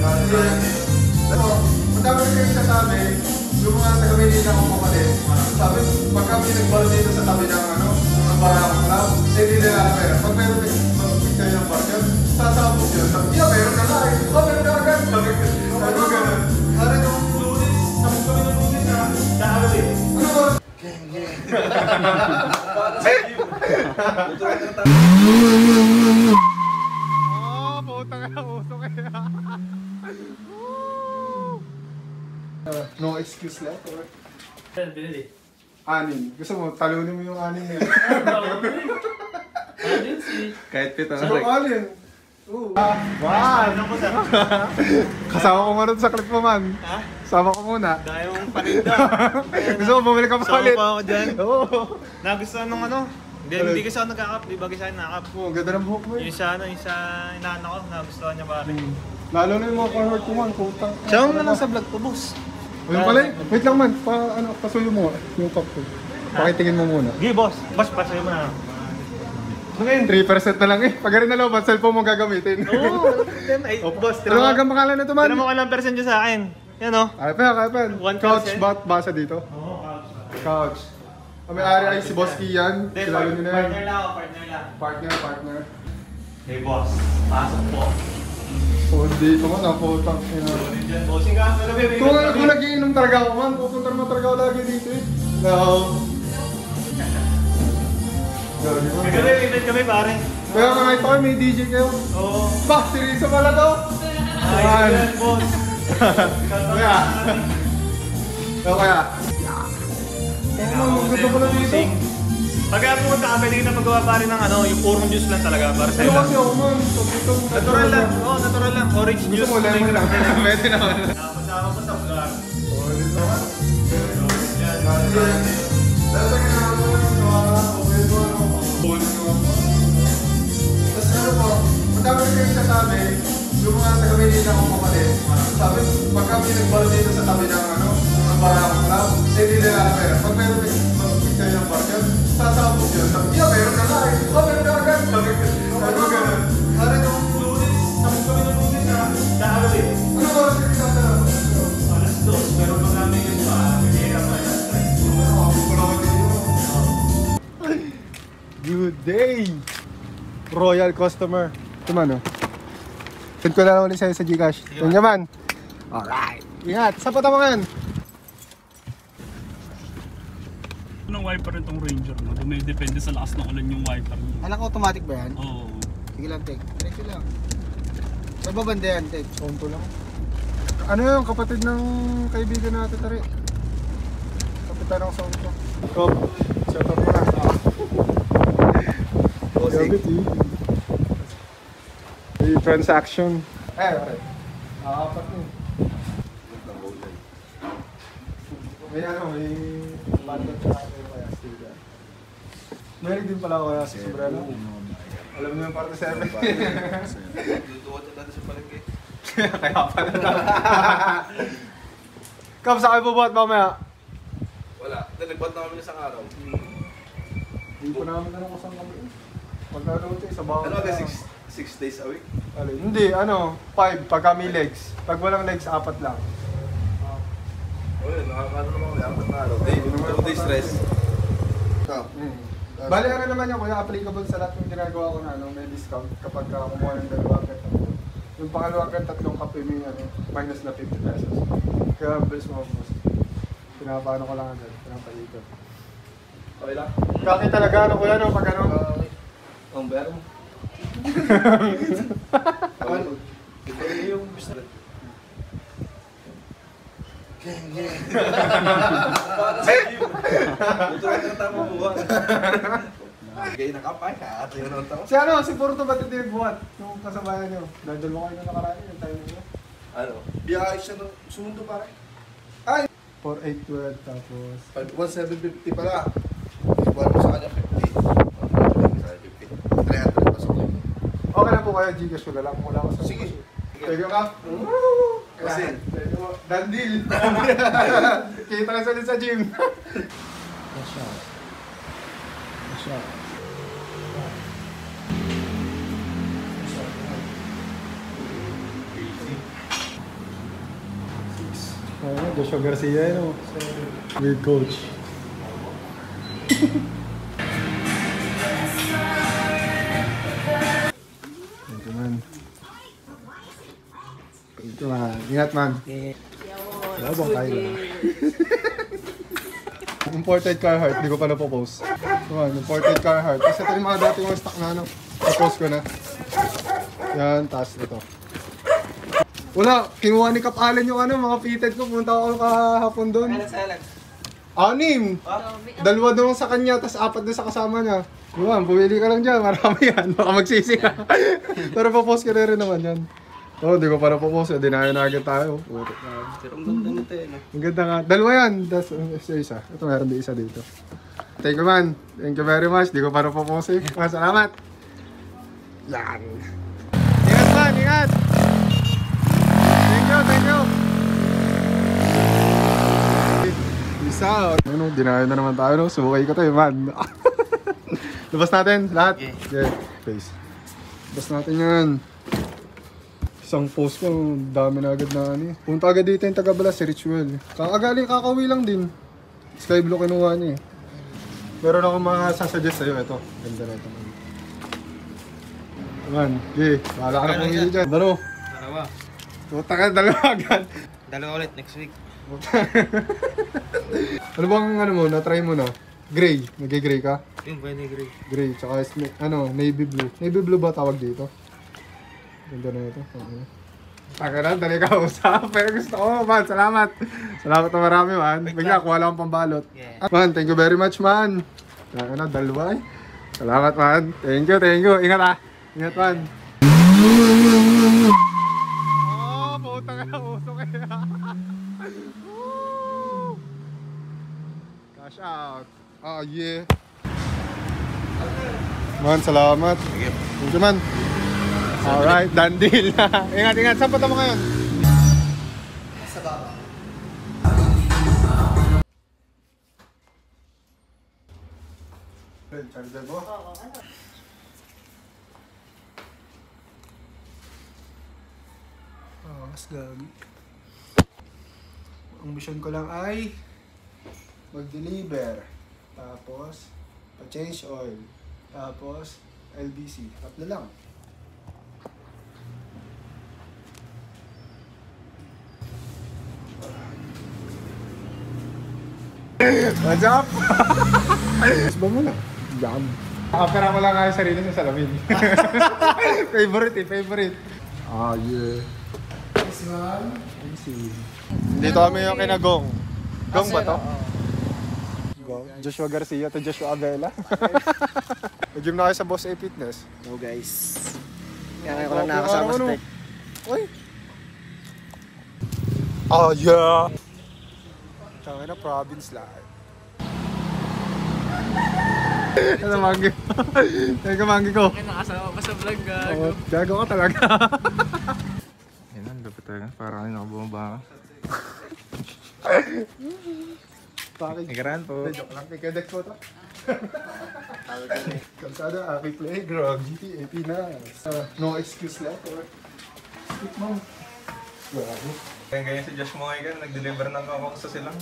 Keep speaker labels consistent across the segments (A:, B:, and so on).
A: Madami rin kayo sasabi, yung mga taga-Manila kong kapatid, sabi, pag kami nagbaro dito sa tabi ng ng Barakang Club, hindi nila pera. Pag meron kayo ng bar yun, sasabot yun. Sabi, yeah, meron ka na eh. Oh, meron ka agad. Sabi ko gano'n. Hari nung lunes, sabi kami ng lunes na, dahalo eh. Ano ba? Geng, geng. Oh, putang na, uso kaya. No excuse left or?
B: Binili.
A: Anin. Gusto mo, talunin mo yung anin niya.
B: Anin si...
C: Kahit pito na
A: So, anin. Wow! Kasama ko nga rin sa clip mo, man.
B: Ha?
A: Kasama ko muna.
B: Dahil mong paninda.
A: Gusto mo, bumili ka pa
B: Sama
A: ulit.
B: pa ako dyan.
A: Oo.
B: Nagustuhan nung Hindi kasi ako nagkakap. Di ba kasi ako nakakap?
A: Oo, ganda ng buhok mo eh.
B: Yung sa inaanak ko, nagustuhan niya pare.
A: Lalo na yung mga convert ko man, putang.
B: Siya mo na lang sa vlog ko, boss.
A: Ayun pala eh. Wait lang man, pasuyo mo yung cup ko. Pakitingin mo muna.
B: Sige, boss. Boss, pasayo mo na.
A: Ano ngayon? 3% na lang eh. Pag rin na lang, cellphone mo gagamitin.
B: Oo. Ay, boss,
A: Ano nga ang pangalan na ito man?
B: tira mo ka lang percent dyan sa akin. Yan o.
A: Kaya pa.
B: 1%.
A: Couch basa dito.
B: Oo,
A: Couch. Ang may-ari ay si Boss Kian. Kilala nyo na yan.
B: Partner lang ako, partner lang.
A: Partner.
B: Hey, boss. Pasok po.
A: O, dito mo na, putang.
B: Bossing ka, pero baby.
A: Kung nag-iinom talaga ako man, pupunta naman talaga ako lagi dito eh. No.
B: Kami pare.
A: Kaya kahit ako may DJ kayo.
B: Oo.
A: Bah, si Rizzo pala to.
B: Ay, yan, boss.
A: Kaya. Kaya. Ang ganda pala dito.
B: Pag pumunta ka, pwede kita magawa pare ng yung purong juice lang talaga para
A: Ano
B: sa'yo.
A: kasi ako man, dito.
B: Natural lang. Oo, natural lang. Orange
A: Gusto
B: juice.
A: mo, lemon lang. Pwede naman.
B: Kasama mo sa vlog.
A: Solid naman. Dati nga ako yung okay mo, Tapos ano po, madami rin kayo sasabi, yung mga taga-Manila kong kapatid, sabi, pag kami nagbaro dito sa tabi ng Barakang Club, hindi nila pera. Pag meron kayo ng bar yun, sasabot yun. Sabi, yeah, meron ka na eh. Oh, meron ka agad. Sabi ko gano'n. Hari nung lunes, sabi kami ng lunes na, dahalo eh. Ano ba oras kayo sasarap?
B: Alas 2. Meron pa namin yun pa. Pinihirap pa yan.
A: Good day! Royal customer. Ito man, oh. Send ko na lang ulit sa'yo sa Gcash. Yan naman. Alright. Ingat. Sa patamangan.
D: Ng wiper itong Ranger mo. Depende sa lakas ng ulan yung wiper mo.
E: Anak automatic ba yan?
D: Oo.
E: Sige lang, Tek. Diretso lang. Sa babanda yan, Tek.
A: Sonto lang. Ano yung kapatid ng kaibigan natin, tari? Kapitan ng Sonto. Kop. Shout out mo na. Gabit eh. May transaction. Pare. Apat na. May may bandot sa akin kaya stiga. Meron din pala ako kaya sa sobrano. Alam niyo yung parte 7.
C: Duduwat na natin sa palengke.
A: Kaya pala na. Kam, sa kayo bubuhat mamaya?
C: Wala. Nagbuhat na kami isang araw.
A: Hindi pa namin alam kung saan kami. Magkakarote sa bawat.
C: Ano ba 6 days a week?
A: Hindi, 5 pag kami legs. Pag walang legs, 4 lang.
C: Oo, nakakano naman kami. 4 na araw. 2 days rest.
A: Bali, naman yung kuya, applicable sa lahat yung ginagawa ko na may discount kapag kumuha ng dalawang at tatlo. Yung pangalawang at tatlong kape may minus na 50 pesos. Kaya bilis mo boss. Pinapaano ko lang agad, pinapaikot.
C: Okay lang?
A: Kaki talaga kuya pag
C: Ang bayar mo. Ito yung gusto. Geng. Para sa iyo. Ito ang tama buwan. Gay na kapay ka. At yun ang tao.
A: Si Porto ba't ito nagbuhat? Yung kasabayan nyo. Dadal mo kayo na nakaraan yung time nyo.
C: Ano? Biyahe siya ng sumundo pare.
A: Ay! 4,812 tapos...
C: 1,750 pala. Ibuhan mo sa kanya 50. 300 pa sa kanya.
A: Okay na po kayo, Gcash ko na lang. Wala ko sa...
C: Sige.
A: Thank you, Kap.
C: Kasi...
A: Done deal. Kita na ulit sa gym.
F: Joshua Garcia, no? Weird coach. Thank you, man. Thank you, man. Ingat, man. Wala bang kayo na? Imported Carhartt, di ko pa napopost. Come on, imported Carhartt. Kasi ito yung mga dati yung stock na ano. Napost ko na. Yan, taas ito. Wala, kinuha ni Kap Allen yung ano, mga fitted ko. Punta ako kahapon doon. Anim! Dalawa doon sa kanya, tas 4 doon sa kasama niya. Diba, pumili ka lang dyan, marami yan. Baka magsisi ka. Pero papost ka na rin naman yan. Oo, di ko pa napopost. Dinayo na agad tayo. Putik na.
C: Pero ang ganda nito eh, no?
F: Ang ganda nga. Dalawa yan. Tas isa. Ito meron din isa dito. Thank you, man. Thank you very much. Di ko pa napopost eh. Salamat. Yan. Ingat, man. Ingat. Thank you. Peace out. Ano, dinayo na naman tayo, no? Subukay ko tayo, man. Labas natin, lahat. Yeah. Face. Labas natin yan. Isang post ko, dami na agad na ano eh. Punta agad dito yung taga-Balas, si Ritual. Kakauwi lang din. Sky blue kinuha niya eh. Meron akong mga sasuggest sa'yo, ito. Ganda na ito. Man, okay. Bahala ka na pumili dyan. Ano?
C: Dalawa.
F: Puta ka, dalawa agad.
C: Dalawa ulit next week.
F: Ano bang ano mo, na-try mo na? Gray. Nag-gray ka?
C: Yung pwede gray.
F: Gray, tsaka ano, navy blue. Navy blue ba tawag dito? Ganda na ito. Taka na, dali ka usap. Pero gusto ko, man. Salamat. Salamat na marami, man. Bigla, kuha lang akong pambalot.
C: Yeah.
F: Man, thank you very much, man. Taka na, dalawa eh. Salamat, man. Thank you. Ingat ah. Ingat, man. Oh, puta ka na, uso kaya. Cash out. Ah, yeah. Man, salamat. Thank you, man. Alright, done deal na. Ingat. Saan punta mo ngayon?
E: Sa baba.
F: Charger mo? Oo. Mas gagi. Ang mission ko lang ay mag-deliver. Tapos, pa-change oil. Tapos, LBC. Tatlo lang. What's up? Ba mo na? Jam. Kapera mo lang nga yung sarili sa salamin. favorite. Ah, yeah. This one. I see. Dito kami yung kinagong. Gong ba to? Gong. Joshua Garcia to Joshua Abela. Nag-gym na kayo sa Boss A Fitness.
E: No guys. Kaya ko lang nakakasama sa tech.
F: Uy. Oh, yeah. Tsaka na province life. Ano manggi? Teka manggi ko.
B: Ay, nakasama pa sa vlog, gago.
F: Gago ka talaga.
A: Yan ang lapit talaga. Parang ay nakabumaba.
F: Bakit?
A: Nagaran po.
F: Joke lang. Ikadex mo to. Kalsada, Aki Playground, GTA Pinas. No excuse letter. Speak mo. Grabe.
A: Ganyan si Josh mo ngayon, nag-deliver ng kakong sa silang.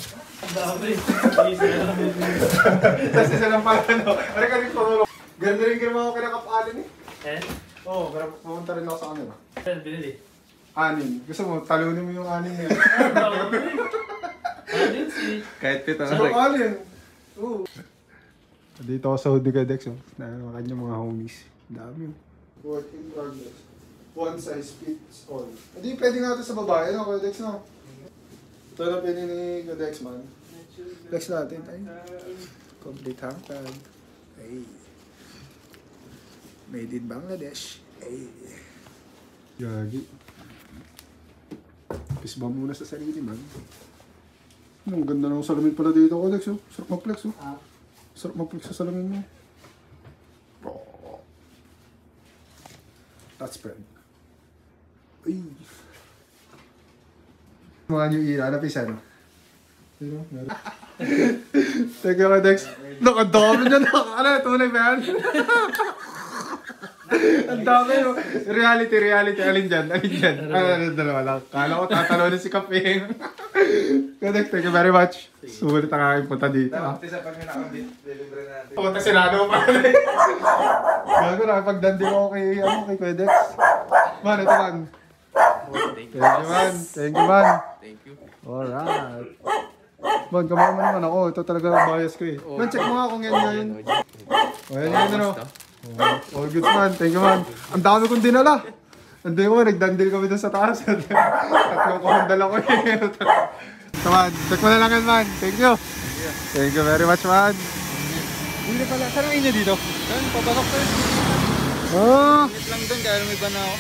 F: Kasi silang pala, no? Ano ka rin pamulong? Ganda rin ginawa ko kinakapalin eh.
B: Eh?
F: Oo, pero pumunta rin ako sa kanila.
B: Saan binili?
F: Anin. Gusto mo, talunin mo yung anin nila.
A: Kahit pito
F: Sa alin? Oo. Dito ako sa Hudigadex, oh. Na kanya mga homies. Dami, oh. Work in progress. One size fits all. Hindi pwede nga ito sa babae, no? Kuya no? Ito na pwede ni Kuya man. Flex natin, ay. Complete hangtag. Ay. Made in Bangladesh. Ay. Yagi. Pisba muna sa sarili, man. Ang ganda ng salamin pala dito, Kuya oh. Sarap mag-flex, oh. Sarap mag-flex sa salamin mo. Oh. That's spread. Uy. Mga new era, napisan. Pero, meron. Teka ka, Dex. Nakadami dyan. Ano, tunay ba yan? Ang dami, no? Reality. Alin dyan? Ano, dalawa lang. Kala ko tatalo na si Kapeng. Kudex, thank you very much. Sulit ang aking punta dito.
C: Dapat isa pag may nakabit-deliver natin.
F: Pumunta si Lano pa. Gago, nakapagdandi ko kay Kudex. Man, ito man. Thank you, man. Thank you, man.
C: Thank you.
F: Alright. Man, kamama naman ako. Ito talaga bias ko eh. Man, check mo nga kung yan yun. O, yan yun, ano. All good, man. Thank you, man. Ang dami kong dinala. Hindi mo, nagdandil kami doon sa taas. At yung kumandala ko eh. Ito, man. Check mo na lang yan, man. Thank you. Thank you very much, man. Hindi pala. Saan ang inyo dito?
E: Doon, papasok ko.
F: Oh.
E: Lang doon, kaya may iba na ako.